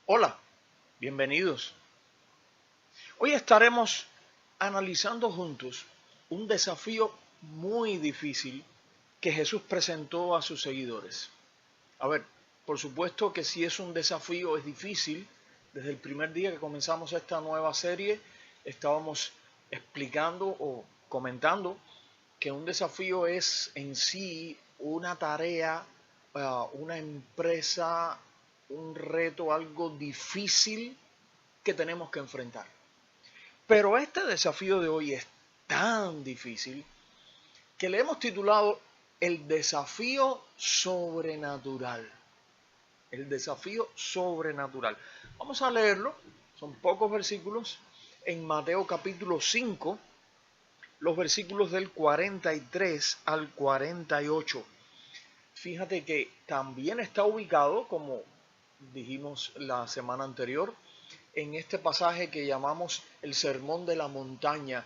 Hola, bienvenidos. Hoy estaremos analizando juntos un desafío muy difícil que Jesús presentó a sus seguidores. A ver, por supuesto que si es un desafío es difícil. Desde el primer día que comenzamos esta nueva serie estábamos explicando o comentando que un desafío es en sí una tarea, una empresa, un reto, algo difícil que tenemos que enfrentar. Pero este desafío de hoy es tan difícil que le hemos titulado El desafío sobrenatural. El desafío sobrenatural. Vamos a leerlo, son pocos versículos, en Mateo capítulo 5, los versículos del 43 al 48. Fíjate que también está ubicado, como dijimos la semana anterior, en este pasaje que llamamos el Sermón de la Montaña,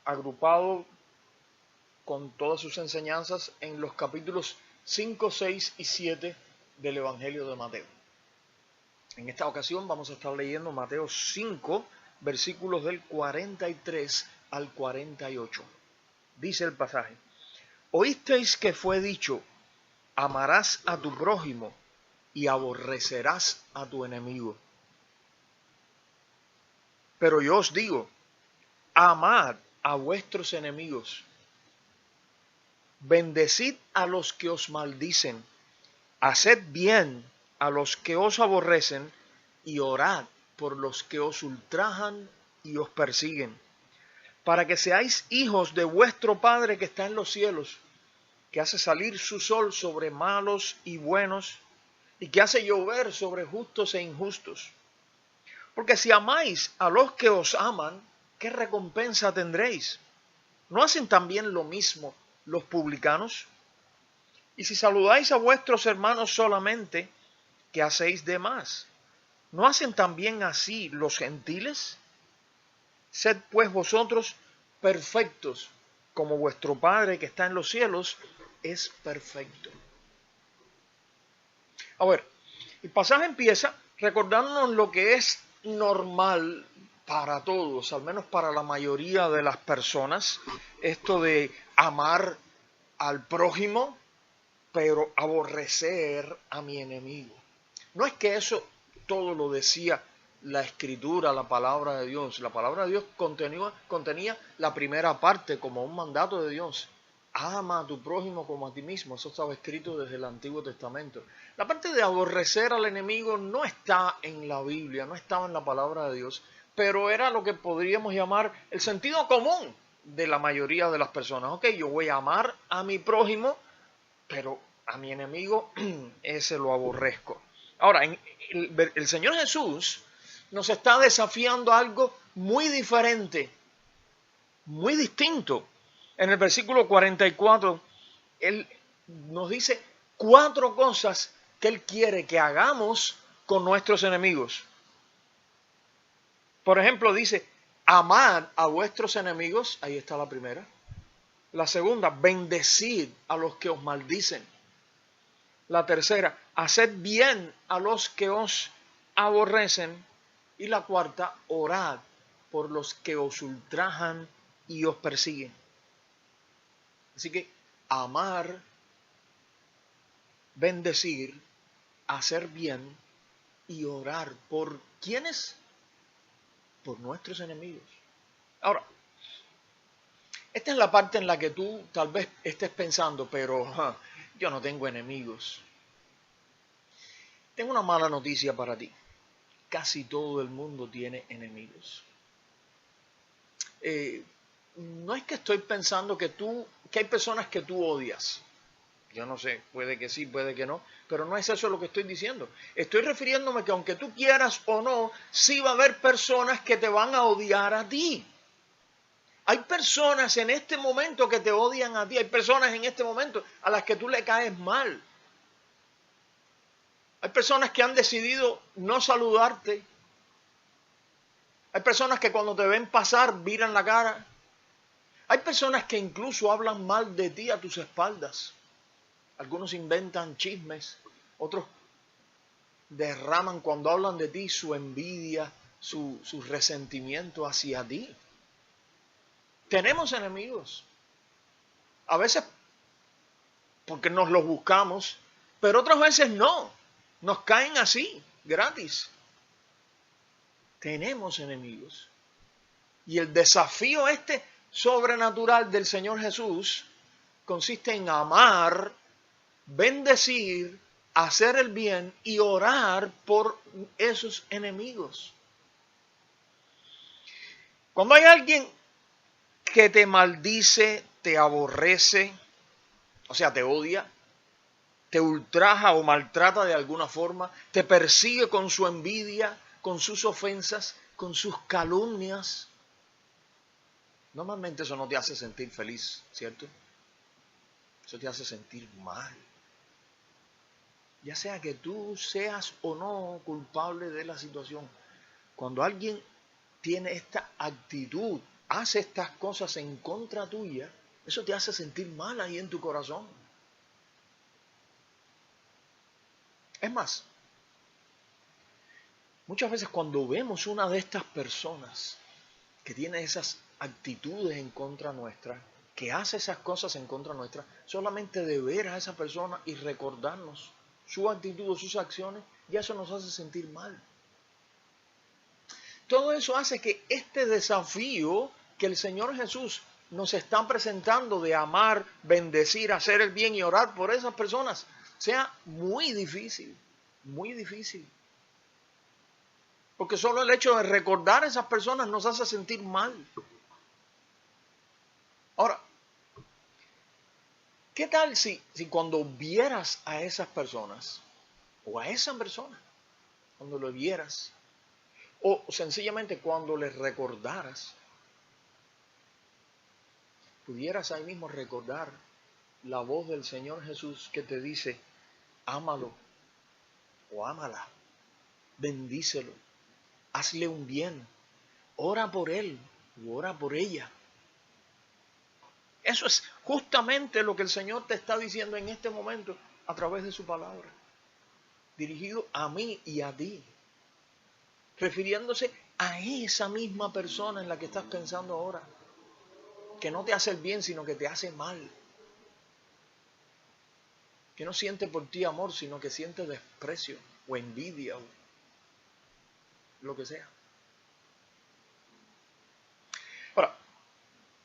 agrupado con todas sus enseñanzas en los capítulos 5, 6 y 7 del Evangelio de Mateo. En esta ocasión vamos a estar leyendo Mateo 5, versículos del 43 al 48. Dice el pasaje: Oísteis que fue dicho, amarás a tu prójimo y aborrecerás a tu enemigo. Pero yo os digo, amad a vuestros enemigos, bendecid a los que os maldicen, haced bien a los que os aborrecen y orad por los que os ultrajan y os persiguen, para que seáis hijos de vuestro Padre que está en los cielos, que hace salir su sol sobre malos y buenos, y que hace llover sobre justos e injustos. Porque si amáis a los que os aman, ¿qué recompensa tendréis? ¿No hacen también lo mismo los publicanos? Y si saludáis a vuestros hermanos solamente, ¿qué hacéis de más? ¿No hacen también así los gentiles? Sed pues vosotros perfectos, como vuestro Padre que está en los cielos es perfecto. A ver, el pasaje empieza recordándonos lo que es normal para todos, al menos para la mayoría de las personas, esto de amar al prójimo, pero aborrecer a mi enemigo. No es que eso todo lo decía la escritura, la palabra de Dios. La palabra de Dios contenía la primera parte como un mandato de Dios. Ama a tu prójimo como a ti mismo. Eso estaba escrito desde el Antiguo Testamento. La parte de aborrecer al enemigo no está en la Biblia, no estaba en la palabra de Dios, pero era lo que podríamos llamar el sentido común de la mayoría de las personas. Ok, yo voy a amar a mi prójimo, pero a mi enemigo ese lo aborrezco. Ahora, el Señor Jesús nos está desafiando a algo muy diferente, muy distinto. En el versículo 44, Él nos dice 4 cosas que Él quiere que hagamos con nuestros enemigos. Por ejemplo, dice, amad a vuestros enemigos, ahí está la primera. La segunda, bendecid a los que os maldicen. La tercera, haced bien a los que os aborrecen. Y la cuarta, orad por los que os ultrajan y os persiguen. Así que amar, bendecir, hacer bien y orar. ¿Por quiénes? Por nuestros enemigos. Ahora, esta es la parte en la que tú tal vez estés pensando, pero yo no tengo enemigos. Tengo una mala noticia para ti. Casi todo el mundo tiene enemigos. No es que estoy pensando que hay personas que tú odias. Yo no sé, puede que sí, puede que no, pero no es eso lo que estoy diciendo. Estoy refiriéndome que aunque tú quieras o no, sí va a haber personas que te van a odiar a ti. Hay personas en este momento que te odian a ti, hay personas en este momento a las que tú le caes mal. Hay personas que han decidido no saludarte. Hay personas que cuando te ven pasar viran la cara. Hay personas que incluso hablan mal de ti a tus espaldas. Algunos inventan chismes, otros derraman cuando hablan de ti su envidia, su resentimiento hacia ti. Tenemos enemigos. A veces porque nos los buscamos, pero otras veces no. Nos caen así, gratis. Tenemos enemigos. Y el desafío sobrenatural del Señor Jesús consiste en amar, bendecir, hacer el bien y orar por esos enemigos. Cuando hay alguien que te maldice, te aborrece, o sea, te odia, te ultraja o maltrata de alguna forma, te persigue con su envidia, con sus ofensas, con sus calumnias, normalmente eso no te hace sentir feliz, ¿cierto? Eso te hace sentir mal. Ya sea que tú seas o no culpable de la situación. Cuando alguien tiene esta actitud, hace estas cosas en contra tuya, eso te hace sentir mal ahí en tu corazón. Es más, muchas veces cuando vemos una de estas personas que tiene esas actitudes en contra nuestra, que hace esas cosas en contra nuestra, solamente de ver a esa persona y recordarnos su actitud o sus acciones, ya eso nos hace sentir mal. Todo eso hace que este desafío que el Señor Jesús nos está presentando de amar, bendecir, hacer el bien y orar por esas personas sea muy difícil, muy difícil. Porque solo el hecho de recordar a esas personas nos hace sentir mal. Ahora, ¿qué tal si cuando vieras a esas personas, o a esa persona, cuando lo vieras, o sencillamente cuando les recordaras, pudieras ahí mismo recordar la voz del Señor Jesús que te dice, ámalo o ámala, bendícelo, hazle un bien, ora por él o ora por ella? Eso es justamente lo que el Señor te está diciendo en este momento a través de su palabra, dirigido a mí y a ti, refiriéndose a esa misma persona en la que estás pensando ahora, que no te hace el bien, sino que te hace mal, que no siente por ti amor, sino que siente desprecio o envidia o lo que sea. Ahora,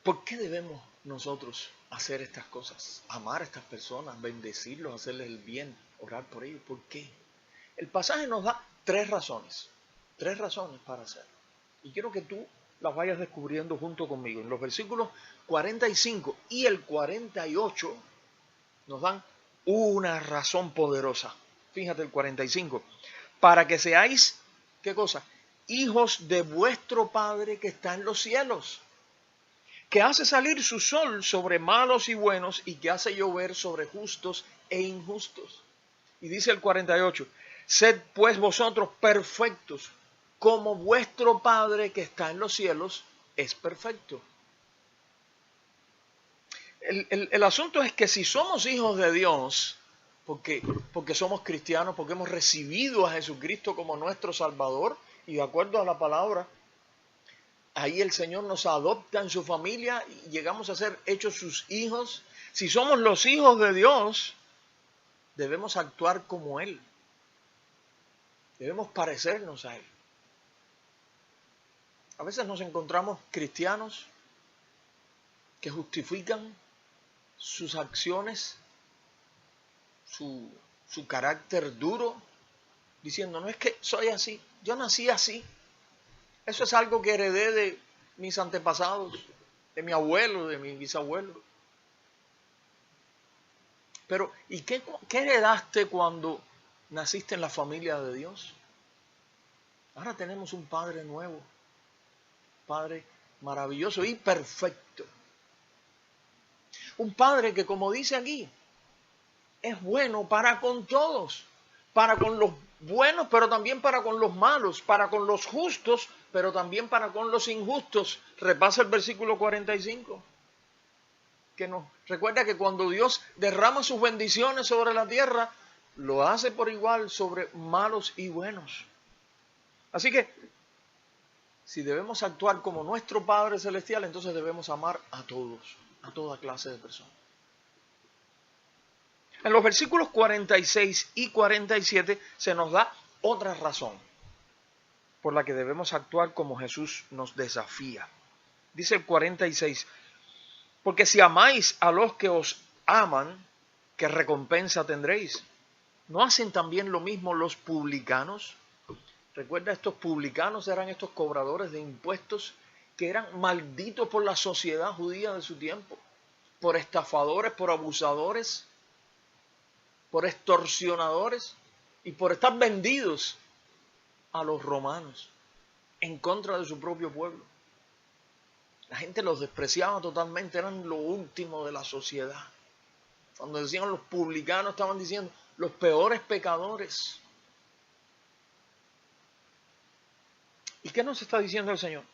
¿por qué debemos nosotros hacer estas cosas? Amar a estas personas, bendecirlos, hacerles el bien, orar por ellos. ¿Por qué? El pasaje nos da tres razones para hacerlo. Y quiero que tú las vayas descubriendo junto conmigo. En los versículos 45 y el 48 nos dan una razón poderosa. Fíjate el 45. Para que seáis, ¿qué cosa? Hijos de vuestro Padre que está en los cielos, que hace salir su sol sobre malos y buenos y que hace llover sobre justos e injustos. Y dice el 48, sed pues vosotros perfectos, como vuestro Padre que está en los cielos es perfecto. El asunto es que si somos hijos de Dios, porque somos cristianos, porque hemos recibido a Jesucristo como nuestro Salvador, y de acuerdo a la palabra, ahí el Señor nos adopta en su familia y llegamos a ser hechos sus hijos. Si somos los hijos de Dios, debemos actuar como Él. Debemos parecernos a Él. A veces nos encontramos cristianos que justifican sus acciones, su carácter duro, diciendo, no es que soy así, yo nací así. Eso es algo que heredé de mis antepasados, de mi abuelo, de mi bisabuelo. Pero, ¿y qué heredaste cuando naciste en la familia de Dios? Ahora tenemos un Padre nuevo, Padre maravilloso y perfecto. Un Padre que, como dice aquí, es bueno para con todos, para con los buenos, pero también para con los malos, para con los justos, pero también para con los injustos. Repasa el versículo 45, que nos recuerda que cuando Dios derrama sus bendiciones sobre la tierra, lo hace por igual sobre malos y buenos. Así que, si debemos actuar como nuestro Padre Celestial, entonces debemos amar a todos, a toda clase de personas. En los versículos 46 y 47 se nos da otra razón por la que debemos actuar como Jesús nos desafía. Dice el 46, porque si amáis a los que os aman, ¿qué recompensa tendréis? ¿No hacen también lo mismo los publicanos? Recuerda, estos publicanos eran estos cobradores de impuestos que eran malditos por la sociedad judía de su tiempo, por estafadores, por abusadores, por extorsionadores y por estar vendidos a los romanos en contra de su propio pueblo. La gente los despreciaba totalmente, eran lo último de la sociedad. Cuando decían los publicanos, estaban diciendo los peores pecadores. ¿Y qué nos está diciendo el Señor?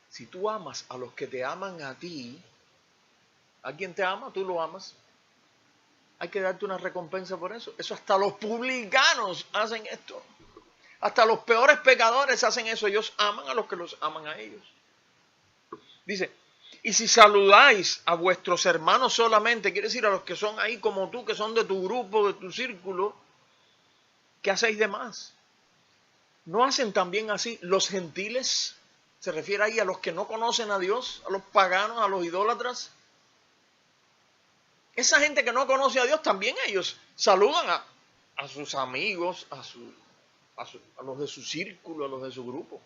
Si tú amas a los que te aman a ti, a quien te ama, tú lo amas. Hay que darte una recompensa por eso. Eso hasta los publicanos hacen esto. Hasta los peores pecadores hacen eso. Ellos aman a los que los aman a ellos. Dice, y si saludáis a vuestros hermanos solamente, quiere decir a los que son ahí como tú, que son de tu grupo, de tu círculo, ¿qué hacéis de más? ¿No hacen también así los gentiles? Se refiere ahí a los que no conocen a Dios, a los paganos, a los idólatras. Esa gente que no conoce a Dios, también ellos saludan a sus amigos, a los de su círculo, a los de su grupo.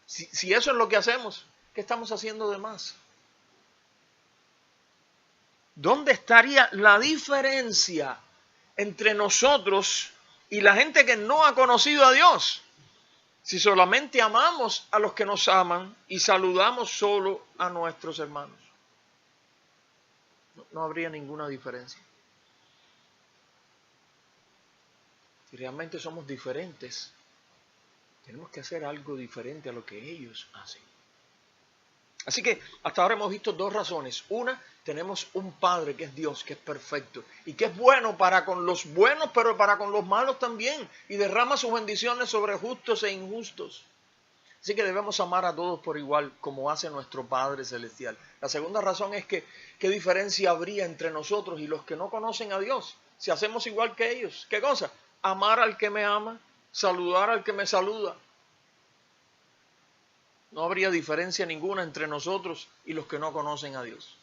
Si eso es lo que hacemos, ¿qué estamos haciendo de más? ¿Dónde estaría la diferencia entre nosotros y la gente que no ha conocido a Dios? Si solamente amamos a los que nos aman y saludamos solo a nuestros hermanos. No habría ninguna diferencia. Si realmente somos diferentes, tenemos que hacer algo diferente a lo que ellos hacen. Así que hasta ahora hemos visto dos razones. Una, tenemos un Padre que es Dios, que es perfecto y que es bueno para con los buenos, pero para con los malos también, y derrama sus bendiciones sobre justos e injustos. Así que debemos amar a todos por igual, como hace nuestro Padre Celestial. La segunda razón es que, ¿qué diferencia habría entre nosotros y los que no conocen a Dios? Si hacemos igual que ellos. ¿Qué cosa? Amar al que me ama, saludar al que me saluda. No habría diferencia ninguna entre nosotros y los que no conocen a Dios.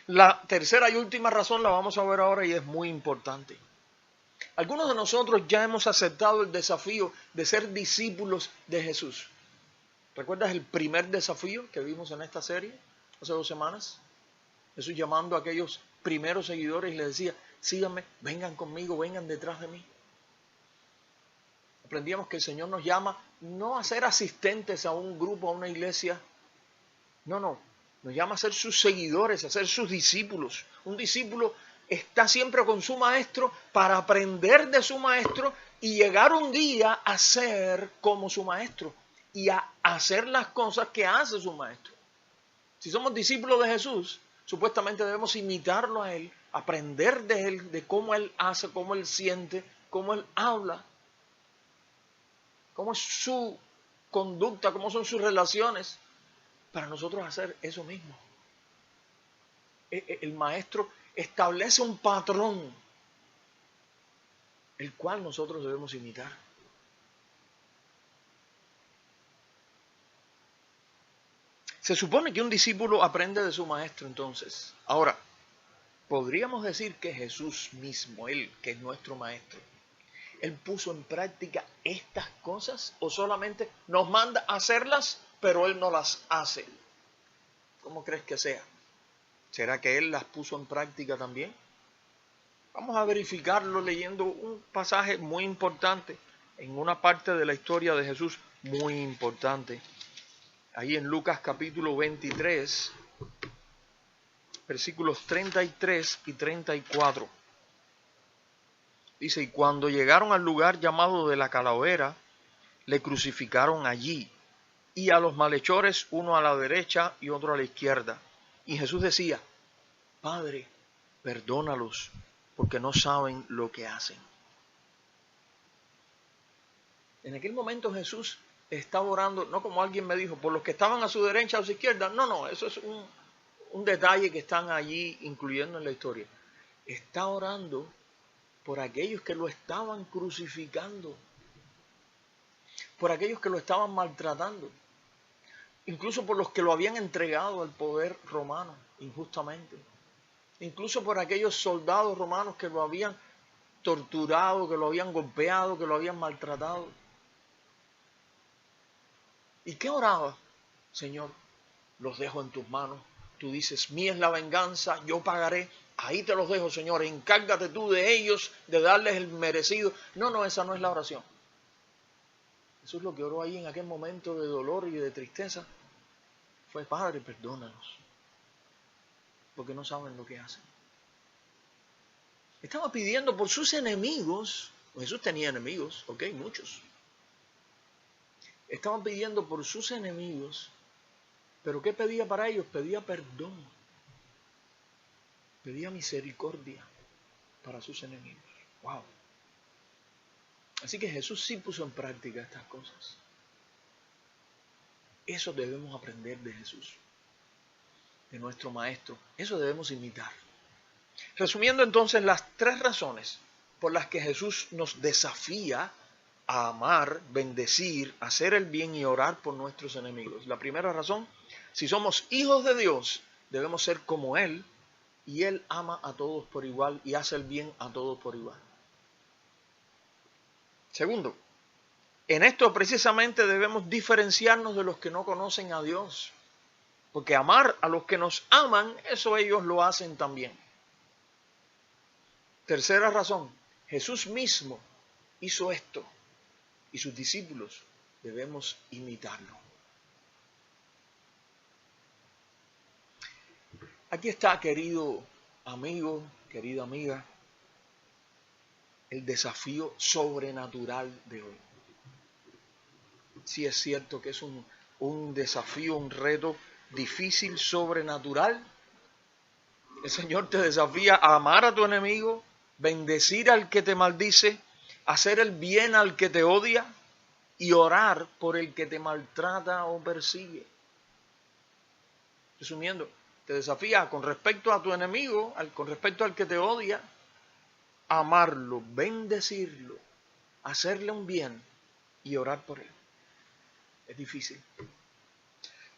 La tercera y última razón la vamos a ver ahora y es muy importante. Algunos de nosotros ya hemos aceptado el desafío de ser discípulos de Jesús. ¿Recuerdas el primer desafío que vimos en esta serie hace 2 semanas? Jesús llamando a aquellos primeros seguidores y les decía, síganme, vengan conmigo, vengan detrás de mí. Aprendíamos que el Señor nos llama no a ser asistentes a un grupo, a una iglesia. No, nos llama a ser sus seguidores, a ser sus discípulos. Un discípulo está siempre con su maestro para aprender de su maestro y llegar un día a ser como su maestro y a hacer las cosas que hace su maestro. Si somos discípulos de Jesús, supuestamente debemos imitarlo a Él, aprender de Él, de cómo Él hace, cómo Él siente, cómo Él habla, cómo es su conducta, cómo son sus relaciones, para nosotros hacer eso mismo. El maestro establece un patrón, el cual nosotros debemos imitar. Se supone que un discípulo aprende de su maestro entonces. Ahora, podríamos decir que Jesús mismo, Él que es nuestro maestro, Él puso en práctica estas cosas o solamente nos manda a hacerlas, pero Él no las hace. ¿Cómo crees que sea? ¿Será que Él las puso en práctica también? Vamos a verificarlo leyendo un pasaje muy importante en una parte de la historia de Jesús muy importante. Ahí en Lucas capítulo 23, versículos 33 y 34. Dice, y cuando llegaron al lugar llamado de la Calavera, le crucificaron allí, y a los malhechores, uno a la derecha y otro a la izquierda. Y Jesús decía, Padre, perdónalos, porque no saben lo que hacen. En aquel momento Jesús estaba orando, no como alguien me dijo, por los que estaban a su derecha o a su izquierda. No, eso es un detalle que están allí incluyendo en la historia. Está orando por aquellos que lo estaban crucificando, por aquellos que lo estaban maltratando, incluso por los que lo habían entregado al poder romano injustamente, incluso por aquellos soldados romanos que lo habían torturado, que lo habían golpeado, que lo habían maltratado. ¿Y qué oraba? Señor, los dejo en tus manos. Tú dices, mía es la venganza, yo pagaré. Ahí te los dejo, Señor. Encárgate tú de ellos, de darles el merecido. No, esa no es la oración. Eso es lo que oró ahí en aquel momento de dolor y de tristeza. Fue, Padre, perdónanos, porque no saben lo que hacen. Estaba pidiendo por sus enemigos. Jesús tenía enemigos, ok, muchos. Estaban pidiendo por sus enemigos, pero ¿qué pedía para ellos? Pedía perdón, pedía misericordia para sus enemigos. Wow. Así que Jesús sí puso en práctica estas cosas. Eso debemos aprender de Jesús, de nuestro Maestro. Eso debemos imitar. Resumiendo entonces las 3 razones por las que Jesús nos desafía a amar, bendecir, hacer el bien y orar por nuestros enemigos. La primera razón, si somos hijos de Dios, debemos ser como Él, y Él ama a todos por igual y hace el bien a todos por igual. Segundo, en esto precisamente debemos diferenciarnos de los que no conocen a Dios, porque amar a los que nos aman, eso ellos lo hacen también. Tercera razón, Jesús mismo hizo esto y sus discípulos debemos imitarlo. Aquí está, querido amigo, querida amiga, el desafío sobrenatural de hoy. Sí es cierto que es un desafío, un reto difícil, sobrenatural. El Señor te desafía a amar a tu enemigo, bendecir al que te maldice, hacer el bien al que te odia y orar por el que te maltrata o persigue. Resumiendo, te desafía con respecto a tu enemigo, con respecto al que te odia, amarlo, bendecirlo, hacerle un bien y orar por él. Es difícil.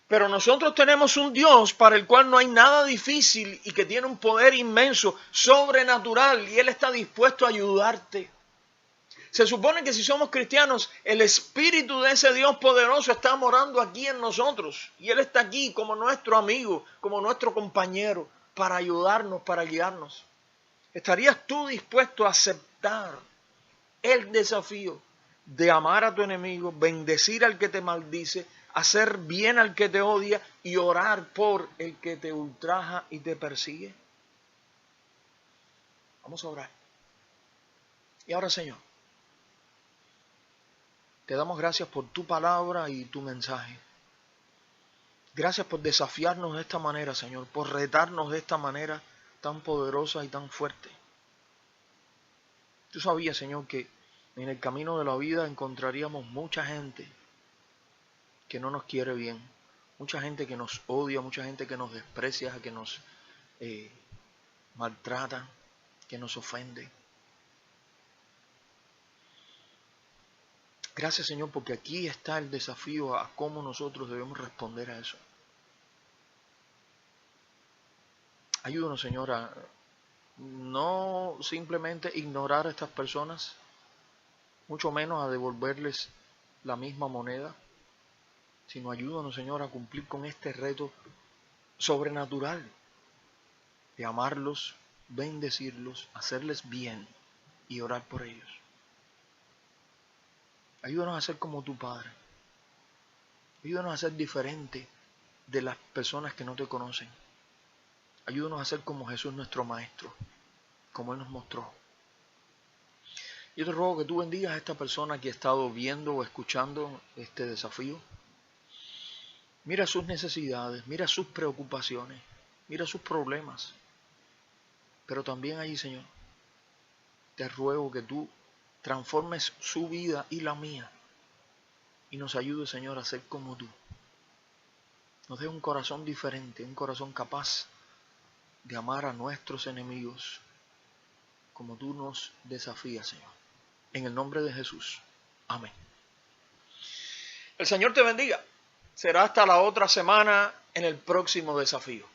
Pero nosotros tenemos un Dios para el cual no hay nada difícil y que tiene un poder inmenso, sobrenatural, y Él está dispuesto a ayudarte. Se supone que si somos cristianos, el Espíritu de ese Dios poderoso está morando aquí en nosotros. Y Él está aquí como nuestro amigo, como nuestro compañero, para ayudarnos, para guiarnos. ¿Estarías tú dispuesto a aceptar el desafío de amar a tu enemigo, bendecir al que te maldice, hacer bien al que te odia y orar por el que te ultraja y te persigue? Vamos a orar. Y ahora, Señor, te damos gracias por tu palabra y tu mensaje. Gracias por desafiarnos de esta manera, Señor, por retarnos de esta manera tan poderosa y tan fuerte. Tú sabías, Señor, que en el camino de la vida encontraríamos mucha gente que no nos quiere bien, mucha gente que nos odia, mucha gente que nos desprecia, que nos maltrata, que nos ofende. Gracias, Señor, porque aquí está el desafío a cómo nosotros debemos responder a eso. Ayúdanos, Señor, a no simplemente ignorar a estas personas, mucho menos a devolverles la misma moneda, sino ayúdanos, Señor, a cumplir con este reto sobrenatural de amarlos, bendecirlos, hacerles bien y orar por ellos. Ayúdanos a ser como tu Padre. Ayúdanos a ser diferente de las personas que no te conocen. Ayúdanos a ser como Jesús nuestro Maestro, como Él nos mostró. Yo te ruego que tú bendigas a esta persona que ha estado viendo o escuchando este desafío. Mira sus necesidades, mira sus preocupaciones, mira sus problemas. Pero también allí, Señor, te ruego que tú transformes su vida y la mía y nos ayudes, Señor, a ser como tú. Nos dé un corazón diferente, un corazón capaz de amar a nuestros enemigos como tú nos desafías, Señor. En el nombre de Jesús. Amén. El Señor te bendiga. Será hasta la otra semana en el próximo desafío.